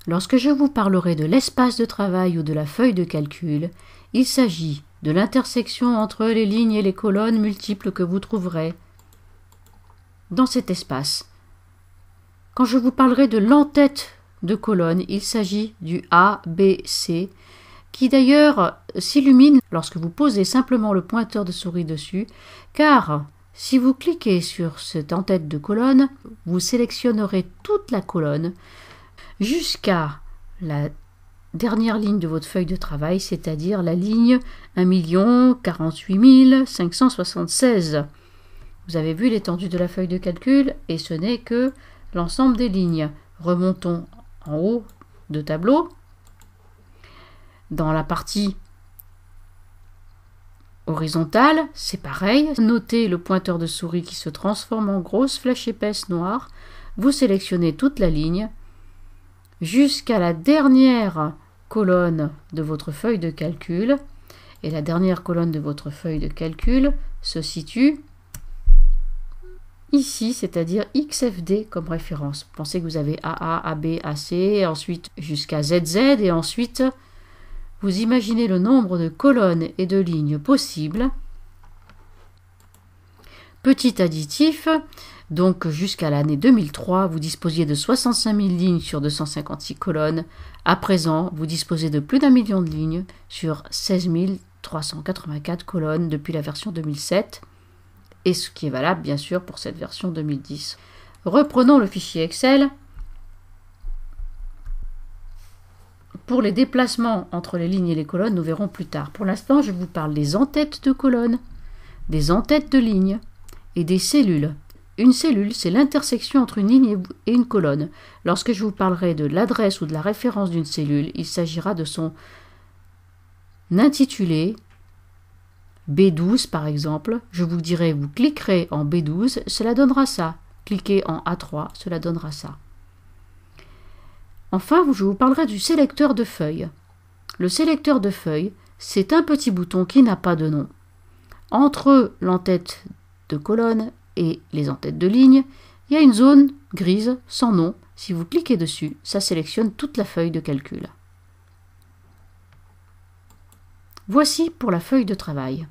Lorsque je vous parlerai de l'espace de travail ou de la feuille de calcul, il s'agit de l'intersection entre les lignes et les colonnes multiples que vous trouverez dans cet espace. Quand je vous parlerai de l'entête de colonne, il s'agit du A, B, C, qui d'ailleurs s'illumine lorsque vous posez simplement le pointeur de souris dessus, car si vous cliquez sur cette entête de colonne, vous sélectionnerez toute la colonne jusqu'à la dernière ligne de votre feuille de travail, c'est-à-dire la ligne 1 048 576. Vous avez vu l'étendue de la feuille de calcul et ce n'est que l'ensemble des lignes. Remontons en haut de tableau. Dans la partie horizontale, c'est pareil. Notez le pointeur de souris qui se transforme en grosse flèche épaisse noire. Vous sélectionnez toute la ligne jusqu'à la dernière colonne de votre feuille de calcul. Et la dernière colonne de votre feuille de calcul se situe ici, c'est-à-dire XFD comme référence. Pensez que vous avez AA, AB, AC, ensuite jusqu'à ZZ, et ensuite vous imaginez le nombre de colonnes et de lignes possibles. Petit additif, donc jusqu'à l'année 2003, vous disposiez de 65 000 lignes sur 256 colonnes. À présent, vous disposez de plus d'1 million de lignes sur 16 384 colonnes depuis la version 2007. Et ce qui est valable bien sûr pour cette version 2010. Reprenons le fichier Excel. Pour les déplacements entre les lignes et les colonnes, nous verrons plus tard. Pour l'instant, je vous parle des entêtes de colonnes, des entêtes de lignes et des cellules. Une cellule, c'est l'intersection entre une ligne et une colonne. Lorsque je vous parlerai de l'adresse ou de la référence d'une cellule, il s'agira de son intitulé, B12 par exemple, je vous dirai, vous cliquerez en B12, cela donnera ça. Cliquez en A3, cela donnera ça. Enfin, je vous parlerai du sélecteur de feuilles. Le sélecteur de feuilles, c'est un petit bouton qui n'a pas de nom. Entre l'entête de colonne et les entêtes de ligne, il y a une zone grise sans nom. Si vous cliquez dessus, ça sélectionne toute la feuille de calcul. Voici pour la feuille de travail.